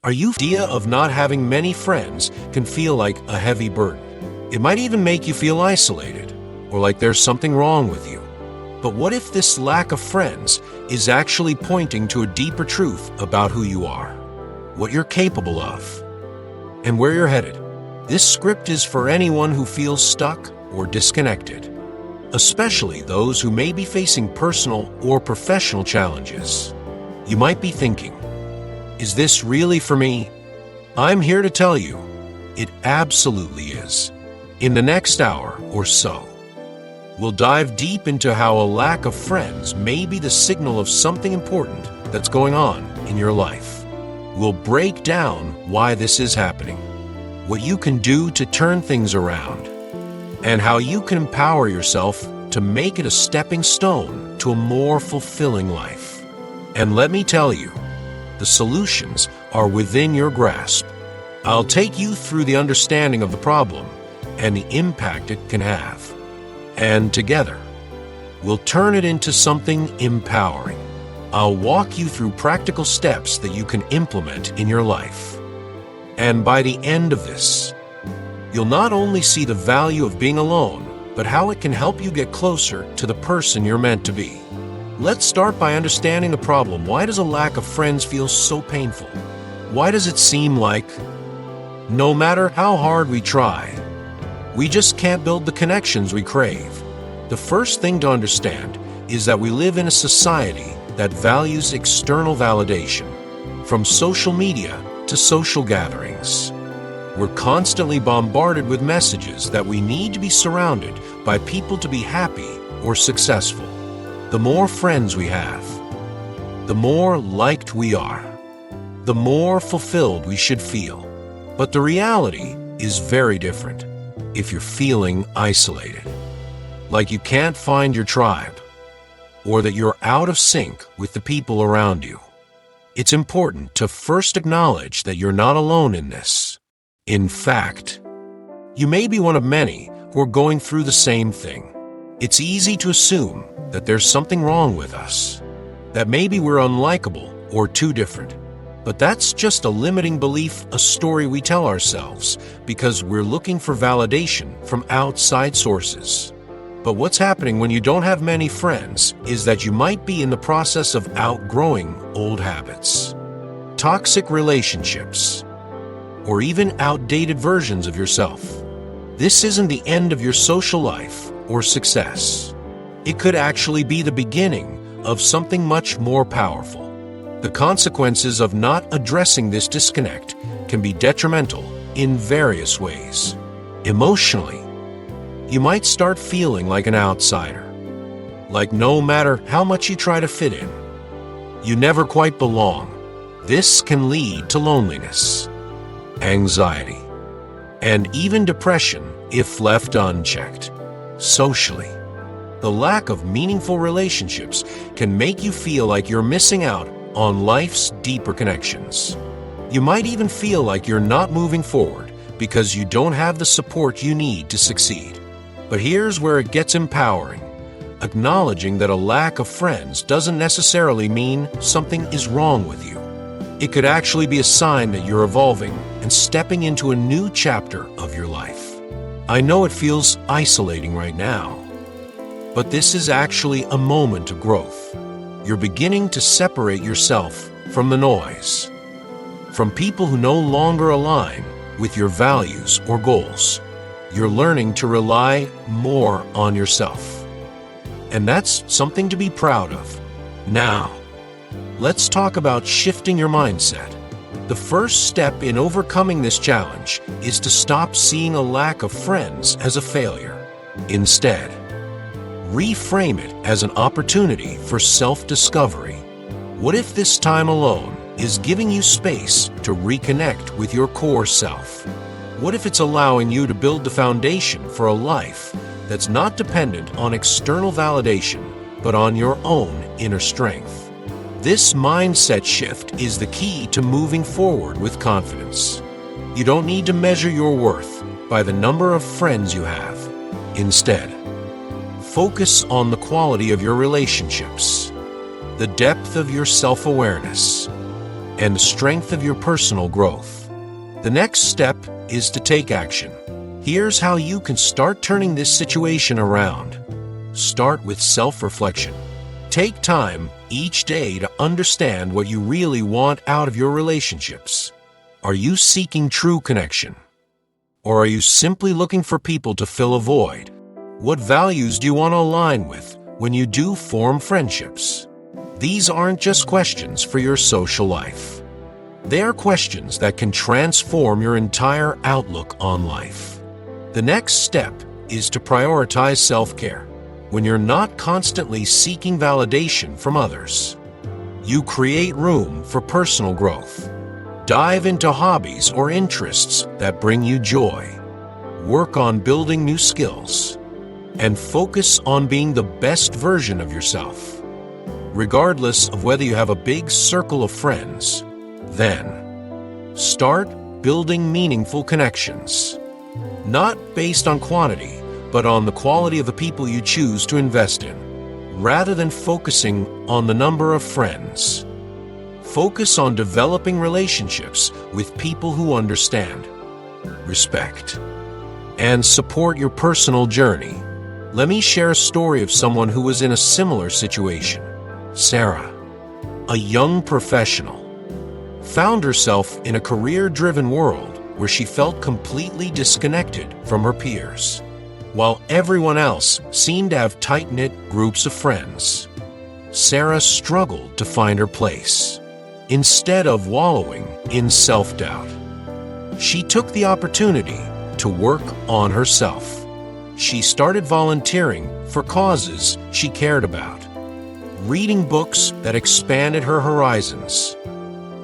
Idea of not having many friends can feel like a heavy burden. It might even make you feel isolated, or like there's something wrong with you. But what if this lack of friends is actually pointing to a deeper truth about who you are, what you're capable of, and where you're headed? This script is for anyone who feels stuck or disconnected, especially those who may be facing personal or professional challenges. You might be thinking, is this really for me? I'm here to tell you, it absolutely is. In the next hour or so, we'll dive deep into how a lack of friends may be the signal of something important that's going on in your life. We'll break down why this is happening, what you can do to turn things around, and how you can empower yourself to make it a stepping stone to a more fulfilling life. And let me tell you, the solutions are within your grasp. I'll take you through the understanding of the problem and the impact it can have. And together, we'll turn it into something empowering. I'll walk you through practical steps that you can implement in your life. And by the end of this, you'll not only see the value of being alone, but how it can help you get closer to the person you're meant to be. Let's start by understanding the problem. Why does a lack of friends feel so painful? Why does it seem like no matter how hard we try, we just can't build the connections we crave? The first thing to understand is that we live in a society that values external validation, from social media to social gatherings. We're constantly bombarded with messages that we need to be surrounded by people to be happy or successful. The more friends we have, the more liked we are, the more fulfilled we should feel. But the reality is very different. If you're feeling isolated, like you can't find your tribe, or that you're out of sync with the people around you, it's important to first acknowledge that you're not alone in this. In fact, you may be one of many who are going through the same thing. It's easy to assume that there's something wrong with us, that maybe we're unlikable or too different. But that's just a limiting belief, a story we tell ourselves because we're looking for validation from outside sources. But what's happening when you don't have many friends is that you might be in the process of outgrowing old habits, toxic relationships, or even outdated versions of yourself. This isn't the end of your social life or success. It could actually be the beginning of something much more powerful. The consequences of not addressing this disconnect can be detrimental in various ways. Emotionally, you might start feeling like an outsider, like no matter how much you try to fit in, you never quite belong. This can lead to loneliness, anxiety, and even depression if left unchecked. Socially, the lack of meaningful relationships can make you feel like you're missing out on life's deeper connections. You might even feel like you're not moving forward because you don't have the support you need to succeed. But here's where it gets empowering. Acknowledging that a lack of friends doesn't necessarily mean something is wrong with you. It could actually be a sign that you're evolving and stepping into a new chapter of your life. I know it feels isolating right now, but this is actually a moment of growth. You're beginning to separate yourself from the noise, from people who no longer align with your values or goals. You're learning to rely more on yourself, and that's something to be proud of. Now, let's talk about shifting your mindset. The first step in overcoming this challenge is to stop seeing a lack of friends as a failure. Instead, reframe it as an opportunity for self-discovery. What if this time alone is giving you space to reconnect with your core self? What if it's allowing you to build the foundation for a life that's not dependent on external validation, but on your own inner strength? This mindset shift is the key to moving forward with confidence. You don't need to measure your worth by the number of friends you have. Instead, focus on the quality of your relationships, the depth of your self-awareness, and the strength of your personal growth. The next step is to take action. Here's how you can start turning this situation around. Start with self-reflection. Take time each day to understand what you really want out of your relationships. Are you seeking true connection? Or are you simply looking for people to fill a void? What values do you want to align with when you do form friendships? These aren't just questions for your social life. They are questions that can transform your entire outlook on life. The next step is to prioritize self-care. When you're not constantly seeking validation from others, you create room for personal growth. Dive into hobbies or interests that bring you joy. Work on building new skills, and focus on being the best version of yourself. Regardless of whether you have a big circle of friends, then start building meaningful connections. Not based on quantity, but on the quality of the people you choose to invest in. Rather than focusing on the number of friends, focus on developing relationships with people who understand, respect, and support your personal journey. Let me share a story of someone who was in a similar situation. Sarah, a young professional, found herself in a career-driven world where she felt completely disconnected from her peers. While everyone else seemed to have tight-knit groups of friends, Sarah struggled to find her place. Instead of wallowing in self-doubt, she took the opportunity to work on herself. She started volunteering for causes she cared about, reading books that expanded her horizons,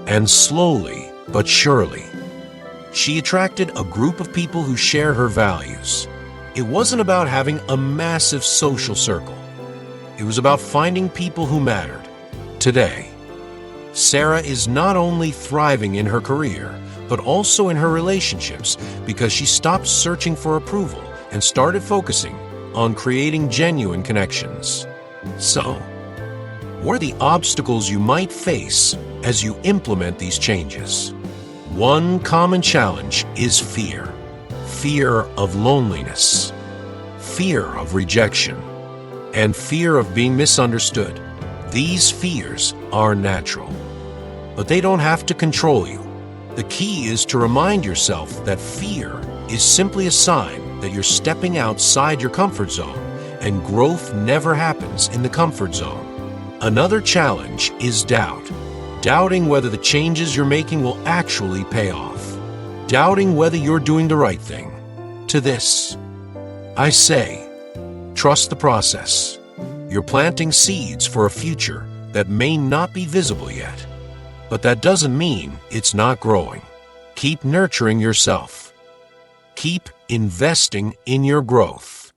and slowly but surely, she attracted a group of people who shared her values. It wasn't about having a massive social circle. It was about finding people who mattered. Today, Sarah is not only thriving in her career, but also in her relationships because she stopped searching for approval and started focusing on creating genuine connections. So, what are the obstacles you might face as you implement these changes? One common challenge is fear. Fear of loneliness, fear of rejection, and fear of being misunderstood. These fears are natural, but they don't have to control you. The key is to remind yourself that fear is simply a sign that you're stepping outside your comfort zone, and growth never happens in the comfort zone. Another challenge is doubt. Doubting whether the changes you're making will actually pay off. Doubting whether you're doing the right thing. To this, I say, trust the process. You're planting seeds for a future that may not be visible yet, but that doesn't mean it's not growing. Keep nurturing yourself. Keep investing in your growth,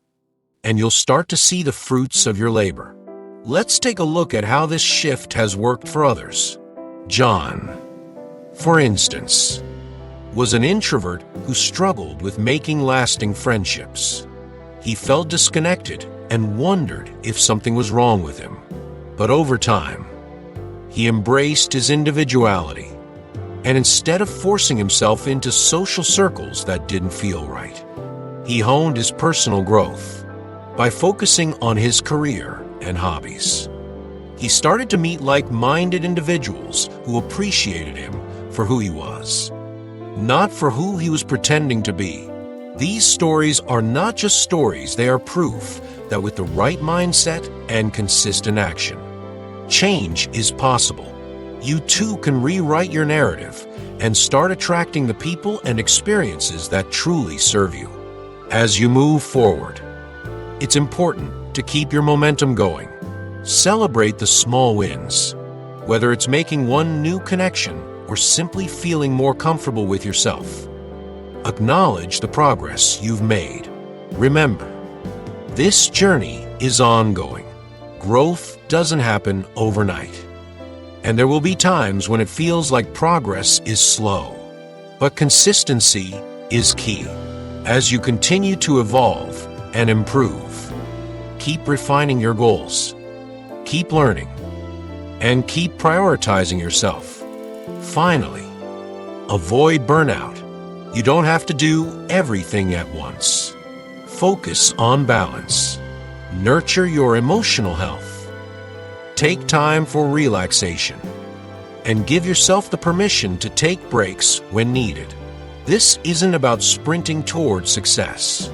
and you'll start to see the fruits of your labor. Let's take a look at how this shift has worked for others. John, for instance, was an introvert who struggled with making lasting friendships. He felt disconnected and wondered if something was wrong with him. But over time, he embraced his individuality, and instead of forcing himself into social circles that didn't feel right, he honed his personal growth by focusing on his career and hobbies. He started to meet like-minded individuals who appreciated him for who he was, not for who he was pretending to be. These stories are not just stories, they are proof that with the right mindset and consistent action, change is possible. You too can rewrite your narrative and start attracting the people and experiences that truly serve you. As you move forward, it's important to keep your momentum going. Celebrate the small wins, whether it's making one new connection or simply feeling more comfortable with yourself. Acknowledge the progress you've made. Remember, this journey is ongoing. Growth doesn't happen overnight, and there will be times when it feels like progress is slow. But consistency is key. As you continue to evolve and improve, keep refining your goals, keep learning, and keep prioritizing yourself. Finally, avoid burnout. You don't have to do everything at once. Focus on balance. Nurture your emotional health. Take time for relaxation. And give yourself the permission to take breaks when needed. This isn't about sprinting toward success.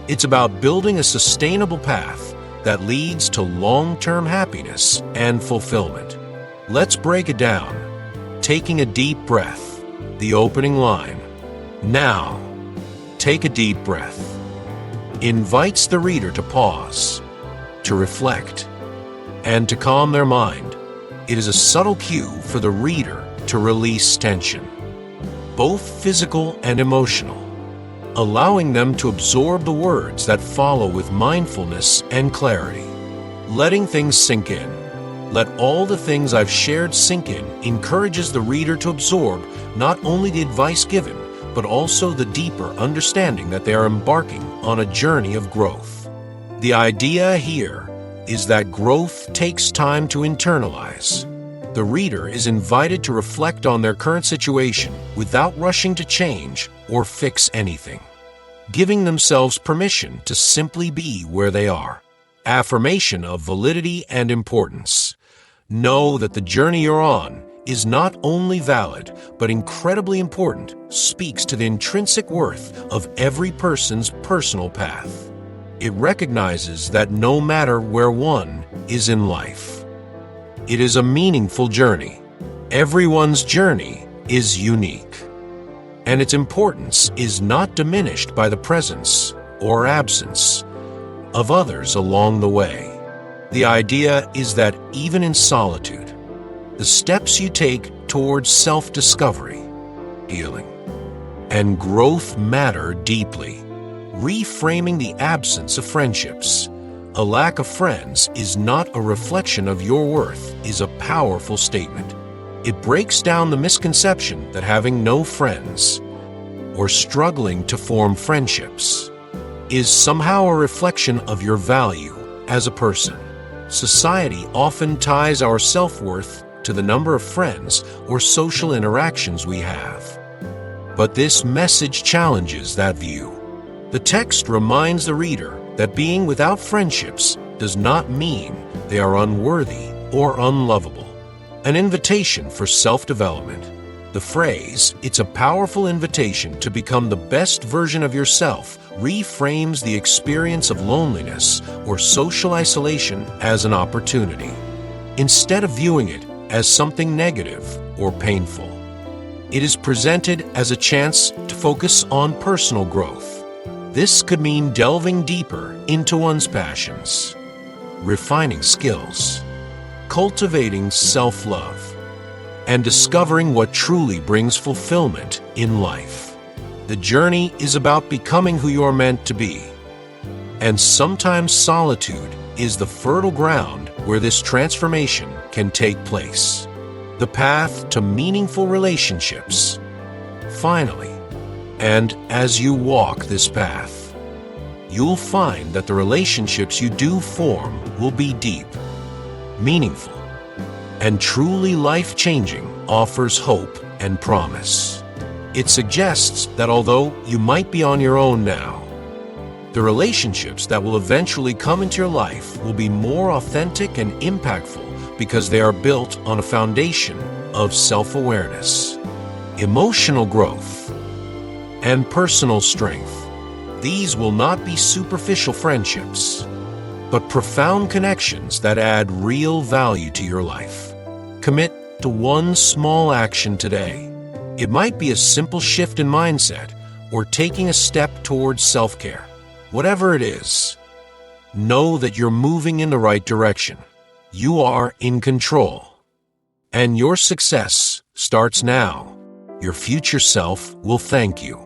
It's about building a sustainable path that leads to long-term happiness and fulfillment. Let's break it down. Taking a deep breath. The opening line. Now, take a deep breath. Invites the reader to pause, to reflect, and to calm their mind. It is a subtle cue for the reader to release tension, both physical and emotional, allowing them to absorb the words that follow with mindfulness and clarity. Letting things sink in. Let all the things I've shared sink in encourages the reader to absorb not only the advice given, but also the deeper understanding that they are embarking on a journey of growth. The idea here is that growth takes time to internalize. The reader is invited to reflect on their current situation without rushing to change or fix anything, giving themselves permission to simply be where they are. Affirmation of validity and importance. Know that the journey you're on is not only valid, but incredibly important, speaks to the intrinsic worth of every person's personal path. It recognizes that no matter where one is in life, it is a meaningful journey. Everyone's journey is unique, and its importance is not diminished by the presence or absence of others along the way. The idea is that even in solitude, the steps you take towards self-discovery, healing, and growth matter deeply. Reframing the absence of friendships. A lack of friends is not a reflection of your worth is a powerful statement. It breaks down the misconception that having no friends or struggling to form friendships is somehow a reflection of your value as a person. Society often ties our self-worth to the number of friends or social interactions we have. But this message challenges that view. The text reminds the reader that being without friendships does not mean they are unworthy or unlovable. An invitation for self-development. The phrase, "It's a powerful invitation to become the best version of yourself," reframes the experience of loneliness or social isolation as an opportunity, instead of viewing it as something negative or painful. It is presented as a chance to focus on personal growth. This could mean delving deeper into one's passions, refining skills, cultivating self-love, and discovering what truly brings fulfillment in life. The journey is about becoming who you're meant to be, and sometimes solitude is the fertile ground where this transformation can take place. The path to meaningful relationships. Finally, and as you walk this path, you'll find that the relationships you do form will be deep, meaningful, and truly life-changing, offers hope and promise. It suggests that although you might be on your own now, the relationships that will eventually come into your life will be more authentic and impactful because they are built on a foundation of self-awareness, emotional growth, and personal strength. These will not be superficial friendships, but profound connections that add real value to your life. Commit to one small action today. It might be a simple shift in mindset or taking a step towards self-care. Whatever it is, know that you're moving in the right direction. You are in control, and your success starts now. Your future self will thank you.